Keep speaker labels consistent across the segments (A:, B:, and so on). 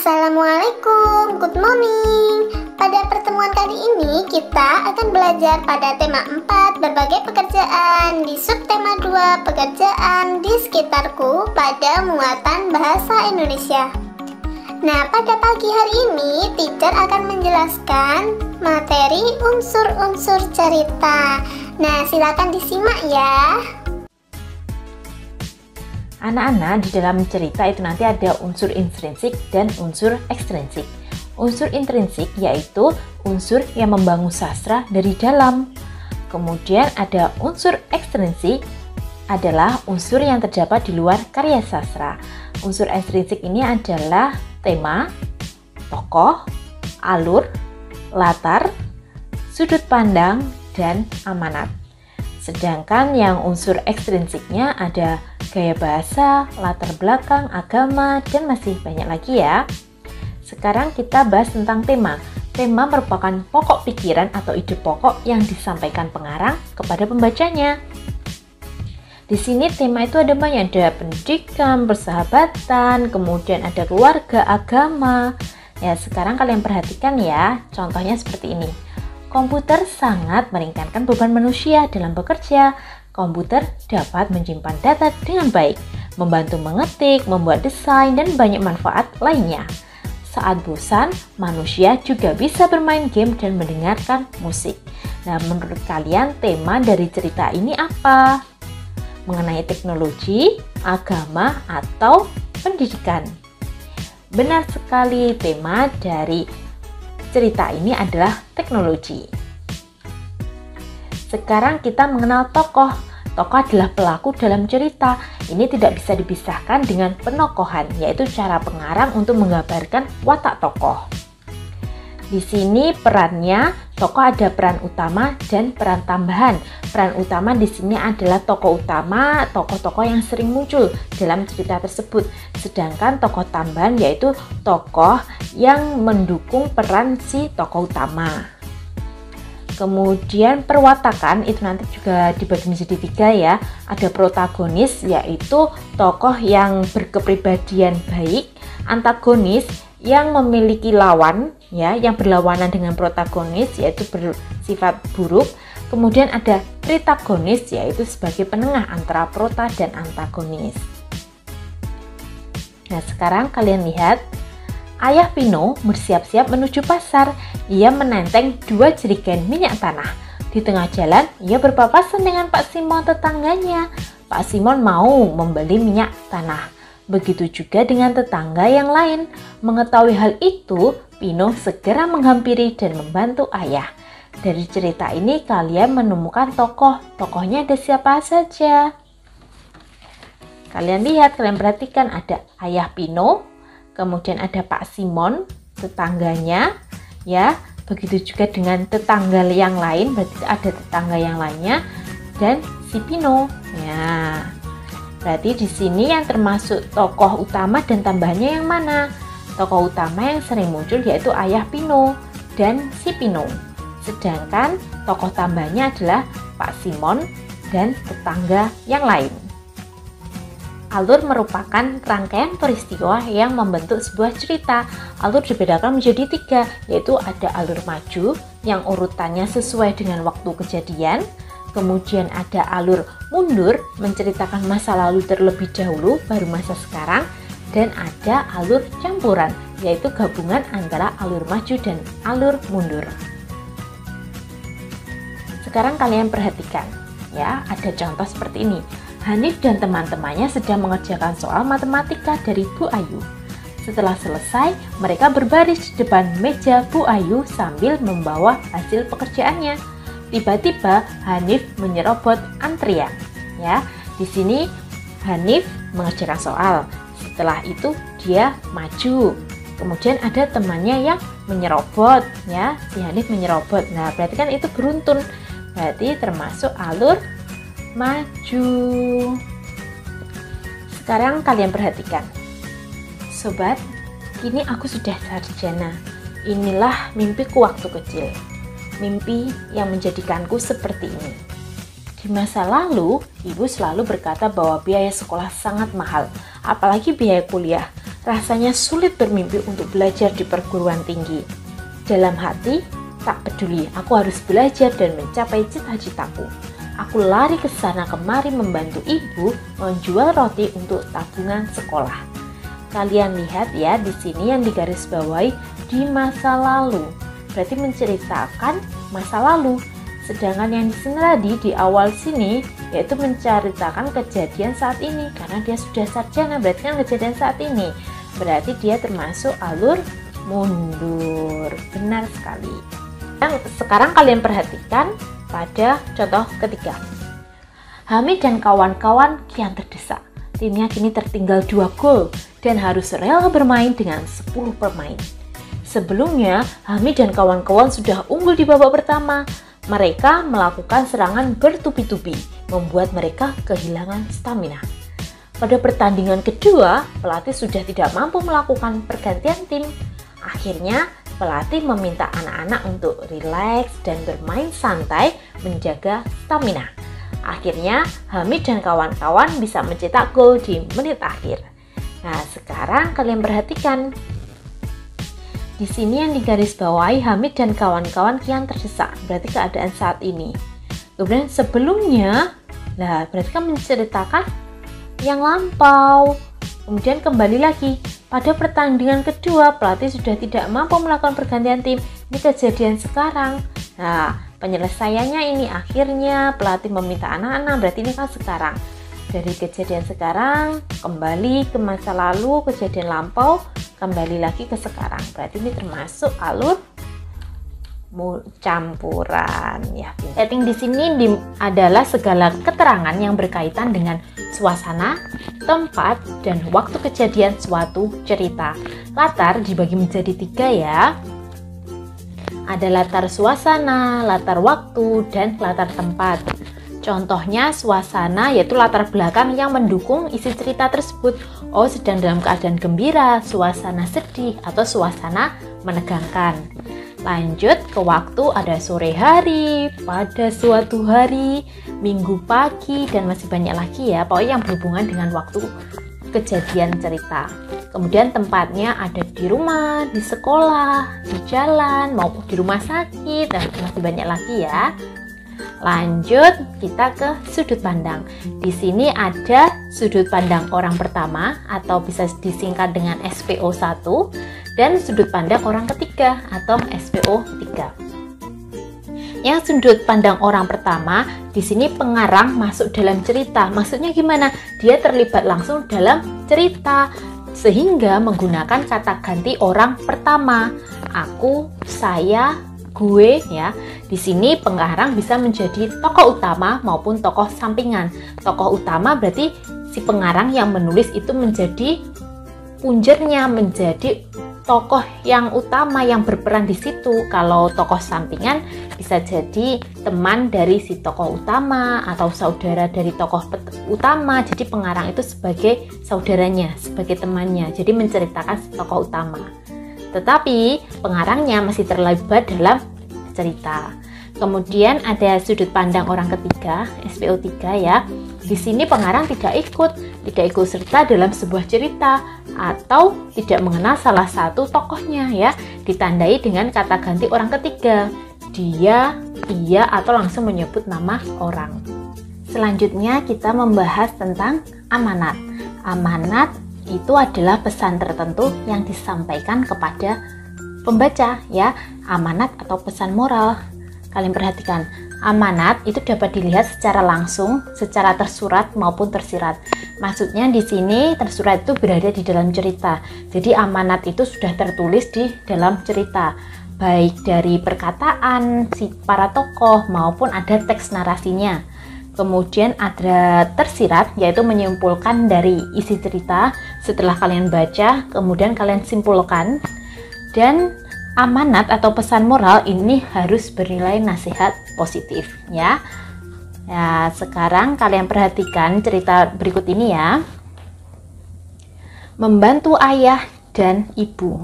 A: Assalamualaikum, good morning. Pada pertemuan kali ini kita akan belajar pada tema 4 berbagai pekerjaan di subtema 2 pekerjaan di sekitarku pada muatan bahasa Indonesia. Nah, pada pagi hari ini teacher akan menjelaskan materi unsur-unsur cerita. Nah, silakan disimak ya.
B: Anak-anak, di dalam cerita itu nanti ada unsur intrinsik dan unsur ekstrinsik. Unsur intrinsik yaitu unsur yang membangun sastra dari dalam. Kemudian ada unsur ekstrinsik adalah unsur yang terdapat di luar karya sastra. Unsur ekstrinsik ini adalah tema, tokoh, alur, latar, sudut pandang, dan amanat. Sedangkan yang unsur ekstrinsiknya ada gaya bahasa, latar belakang, agama, dan masih banyak lagi ya. Sekarang kita bahas tentang tema. Tema merupakan pokok pikiran atau ide pokok yang disampaikan pengarang kepada pembacanya. Di sini tema itu ada banyak, ada pendidikan, persahabatan, kemudian ada keluarga, agama. Ya, sekarang kalian perhatikan ya, contohnya seperti ini. Komputer sangat meringankan beban manusia dalam bekerja. Komputer dapat menyimpan data dengan baik, membantu mengetik, membuat desain, dan banyak manfaat lainnya. Saat bosan, manusia juga bisa bermain game dan mendengarkan musik. Nah, menurut kalian tema dari cerita ini apa? Mengenai teknologi, agama, atau pendidikan? Benar sekali, tema dari cerita ini adalah teknologi. Sekarang kita mengenal tokoh. Tokoh adalah pelaku dalam cerita. Ini tidak bisa dipisahkan dengan penokohan, yaitu cara pengarang untuk menggambarkan watak tokoh. Di sini perannya, tokoh ada peran utama dan peran tambahan. Peran utama di sini adalah tokoh utama, tokoh-tokoh yang sering muncul dalam cerita tersebut. Sedangkan tokoh tambahan yaitu tokoh yang mendukung peran si tokoh utama. Kemudian perwatakan itu nanti juga dibagi menjadi 3 ya. Ada protagonis yaitu tokoh yang berkepribadian baik, antagonis yang memiliki lawan ya, yang berlawanan dengan protagonis yaitu bersifat buruk. Kemudian ada tritagonis yaitu sebagai penengah antara prota dan antagonis. Nah, sekarang kalian lihat Ayah Pino bersiap-siap menuju pasar. Ia menenteng 2 jerigen minyak tanah. Di tengah jalan, ia berpapasan dengan Pak Simon tetangganya. Pak Simon mau membeli minyak tanah. Begitu juga dengan tetangga yang lain. Mengetahui hal itu, Pino segera menghampiri dan membantu ayah. Dari cerita ini kalian menemukan tokoh-tokohnya ada siapa saja. Kalian lihat, kalian perhatikan ada Ayah Pino, kemudian ada Pak Simon, tetangganya, ya. Begitu juga dengan tetangga yang lain, berarti ada tetangga yang lainnya dan si Pino. Ya. Berarti di sini yang termasuk tokoh utama dan tambahannya yang mana? Tokoh utama yang sering muncul yaitu Ayah Pino dan si Pino. Sedangkan tokoh tambahnya adalah Pak Simon dan tetangga yang lain. Alur merupakan rangkaian peristiwa yang membentuk sebuah cerita. Alur dibedakan menjadi 3, yaitu ada alur maju yang urutannya sesuai dengan waktu kejadian. Kemudian ada alur mundur menceritakan masa lalu terlebih dahulu baru masa sekarang. Dan ada alur campuran, yaitu gabungan antara alur maju dan alur mundur. Sekarang kalian perhatikan, ya, ada contoh seperti ini. Hanif dan teman-temannya sedang mengerjakan soal matematika dari Bu Ayu. Setelah selesai, mereka berbaris di depan meja Bu Ayu sambil membawa hasil pekerjaannya. Tiba-tiba Hanif menyerobot antrian. Ya, di sini Hanif mengerjakan soal. Setelah itu dia maju. Kemudian ada temannya yang menyerobot, ya, si Hanif menyerobot. Nah, berarti kan itu beruntun. Berarti termasuk alur maju. Sekarang kalian perhatikan. Sobat, kini aku sudah sarjana. Inilah mimpiku waktu kecil. Mimpi yang menjadikanku seperti ini. Di masa lalu, ibu selalu berkata bahwa biaya sekolah sangat mahal, apalagi biaya kuliah. Rasanya sulit bermimpi untuk belajar di perguruan tinggi. Dalam hati, tak peduli, aku harus belajar dan mencapai cita-citaku. Aku lari ke sana kemari membantu ibu menjual roti untuk tabungan sekolah. Kalian lihat ya, di sini yang digarisbawahi di masa lalu. Berarti menceritakan masa lalu. Sedangkan yang di sini tadi di awal sini yaitu menceritakan kejadian saat ini, karena dia sudah sarjana, berarti kan kejadian saat ini. Berarti dia termasuk alur mundur. Benar sekali. Yang sekarang kalian perhatikan pada contoh ketiga. Hamid dan kawan-kawan kian terdesak. Timnya kini tertinggal 2 gol dan harus rela bermain dengan 10 pemain. Sebelumnya, Hamid dan kawan-kawan sudah unggul di babak pertama. Mereka melakukan serangan bertubi-tubi, membuat mereka kehilangan stamina. Pada pertandingan kedua, pelatih sudah tidak mampu melakukan pergantian tim. Akhirnya, pelatih meminta anak-anak untuk rileks dan bermain santai menjaga stamina. Akhirnya, Hamid dan kawan-kawan bisa mencetak gol di menit akhir. Nah, sekarang kalian perhatikan. Di sini yang digarisbawahi Hamid dan kawan-kawan kian terdesak, berarti keadaan saat ini. Kemudian sebelumnya, nah berarti kan menceritakan yang lampau. Kemudian kembali lagi, pada pertandingan kedua pelatih sudah tidak mampu melakukan pergantian tim. Ini kejadian sekarang. Nah, penyelesaiannya ini akhirnya pelatih meminta anak-anak, berarti ini kan sekarang. Dari kejadian sekarang kembali ke masa lalu, kejadian lampau kembali lagi ke sekarang. Berarti ini termasuk alur campuran ya. Setting di sini adalah segala keterangan yang berkaitan dengan suasana, tempat, dan waktu kejadian suatu cerita. Latar dibagi menjadi 3 ya. Ada latar suasana, latar waktu, dan latar tempat. Contohnya suasana yaitu latar belakang yang mendukung isi cerita tersebut. Oh, sedang dalam keadaan gembira, suasana sedih, atau suasana menegangkan. Lanjut ke waktu, ada sore hari, pada suatu hari, minggu pagi, dan masih banyak lagi ya. Pokoknya yang berhubungan dengan waktu kejadian cerita. Kemudian tempatnya ada di rumah, di sekolah, di jalan, maupun di rumah sakit, dan masih banyak lagi ya. Lanjut kita ke sudut pandang. Di sini ada sudut pandang orang pertama atau bisa disingkat dengan SPO1 dan sudut pandang orang ketiga atau SPO3. Yang sudut pandang orang pertama, di sini pengarang masuk dalam cerita. Maksudnya gimana? Dia terlibat langsung dalam cerita sehingga menggunakan kata ganti orang pertama. Aku, saya, gue ya. Di sini pengarang bisa menjadi tokoh utama maupun tokoh sampingan. Tokoh utama berarti si pengarang yang menulis itu menjadi punjernya, menjadi tokoh yang utama yang berperan di situ. Kalau tokoh sampingan bisa jadi teman dari si tokoh utama atau saudara dari tokoh utama. Jadi pengarang itu sebagai saudaranya, sebagai temannya. Jadi menceritakan si tokoh utama. Tetapi pengarangnya masih terlibat dalam cerita. Kemudian ada sudut pandang orang ketiga, SPO3 ya. Di sini pengarang tidak ikut serta dalam sebuah cerita atau tidak mengenal salah satu tokohnya ya. Ditandai dengan kata ganti orang ketiga. Dia, ia atau langsung menyebut nama orang. Selanjutnya kita membahas tentang amanat. Amanat itu adalah pesan tertentu yang disampaikan kepada pembaca ya, amanat atau pesan moral. Kalian perhatikan, amanat itu dapat dilihat secara langsung, secara tersurat maupun tersirat. Maksudnya di sini tersurat itu berada di dalam cerita. Jadi amanat itu sudah tertulis di dalam cerita, baik dari perkataan si para tokoh maupun ada teks narasinya. Kemudian ada tersirat, yaitu menyimpulkan dari isi cerita setelah kalian baca, kemudian kalian simpulkan. Dan amanat atau pesan moral ini harus bernilai nasihat positif ya. Ya, sekarang kalian perhatikan cerita berikut ini ya. Membantu ayah dan ibu.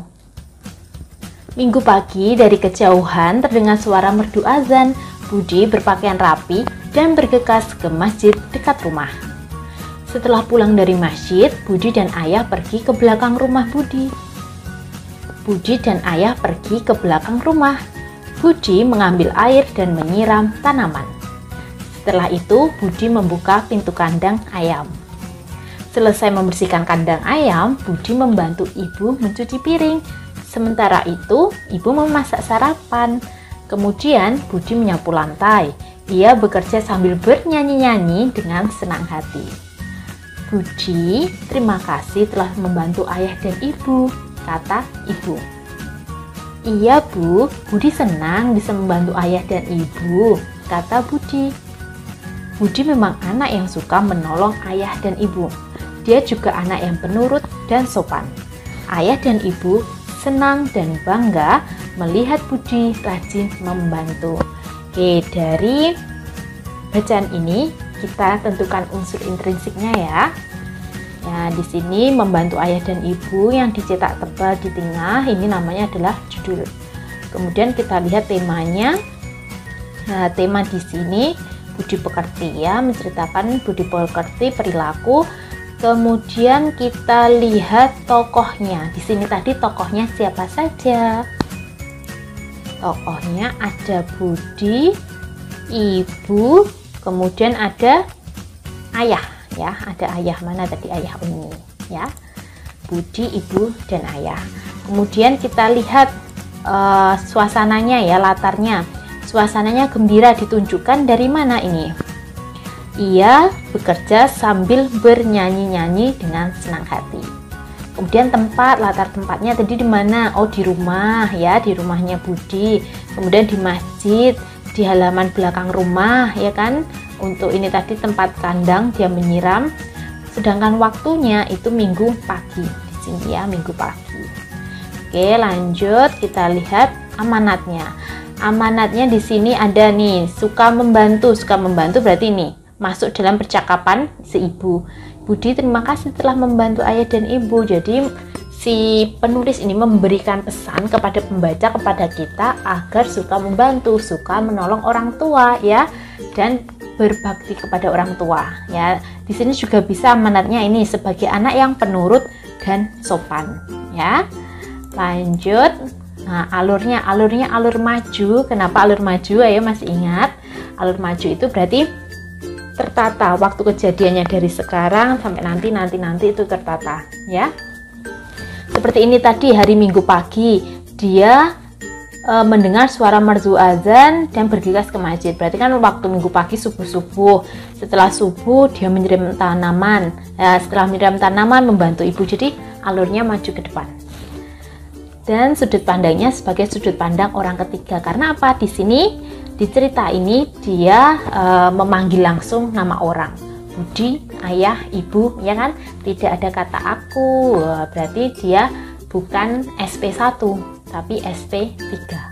B: Minggu pagi dari kejauhan terdengar suara merdu azan. Budi berpakaian rapi dan bergegas ke masjid dekat rumah. Setelah pulang dari masjid, Budi dan ayah pergi ke belakang rumah Budi. Budi dan ayah pergi ke belakang rumah. Budi mengambil air dan menyiram tanaman. Setelah itu, Budi membuka pintu kandang ayam. Selesai membersihkan kandang ayam, Budi membantu ibu mencuci piring. Sementara itu, ibu memasak sarapan. Kemudian, Budi menyapu lantai. Ia bekerja sambil bernyanyi-nyanyi dengan senang hati. Budi, terima kasih telah membantu ayah dan ibu, kata ibu. Iya Bu, Budi senang bisa membantu ayah dan ibu, kata Budi. Budi memang anak yang suka menolong ayah dan ibu. Dia juga anak yang penurut dan sopan. Ayah dan ibu senang dan bangga melihat Budi rajin membantu. Oke, dari bacaan ini kita tentukan unsur intrinsiknya ya. Nah, di sini membantu ayah dan ibu yang dicetak tebal di tengah, ini namanya adalah judul. Kemudian kita lihat temanya. Nah, tema di sini budi pekerti ya, menceritakan budi pekerti perilaku. Kemudian kita lihat tokohnya. Di sini tadi tokohnya siapa saja? Tokohnya ada Budi, ibu, kemudian ada ayah ya, ada ayah. Mana tadi? Ayah Umi ya. Budi, ibu, dan ayah. Kemudian kita lihat suasananya ya, latarnya. Suasananya gembira, ditunjukkan dari mana ini? Ia bekerja sambil bernyanyi-nyanyi dengan senang hati. Kemudian latar tempatnya tadi di mana? Oh, di rumah ya, di rumahnya Budi. Kemudian di masjid, di halaman belakang rumah ya kan. Untuk ini tadi tempat kandang dia menyiram. Sedangkan waktunya itu minggu pagi. Di sini ya, minggu pagi. Oke, lanjut kita lihat amanatnya. Amanatnya di sini ada nih, suka membantu. Suka membantu berarti ini masuk dalam percakapan si ibu. Budi, terima kasih telah membantu ayah dan ibu. Jadi si penulis ini memberikan pesan kepada pembaca, kepada kita agar suka membantu, suka menolong orang tua ya, dan berbakti kepada orang tua ya. Di sini juga bisa amanatnya ini sebagai anak yang penurut dan sopan ya. Lanjut. Nah, alurnya alur maju. Kenapa alur maju? Ayo masih ingat? Alur maju itu berarti tertata, waktu kejadiannya dari sekarang sampai nanti itu tertata ya. Seperti ini tadi, hari Minggu pagi dia mendengar suara merdu azan dan bergegas ke masjid. Berarti kan waktu Minggu pagi subuh. Setelah subuh dia menyiram tanaman. Setelah menyiram tanaman membantu ibu. Jadi alurnya maju ke depan. Dan sudut pandangnya sebagai sudut pandang orang ketiga. Karena apa? Di sini di cerita ini dia memanggil langsung nama orang. Budi, ayah, ibu, ya kan? Tidak ada kata aku. Berarti dia bukan SP1 tapi SP3.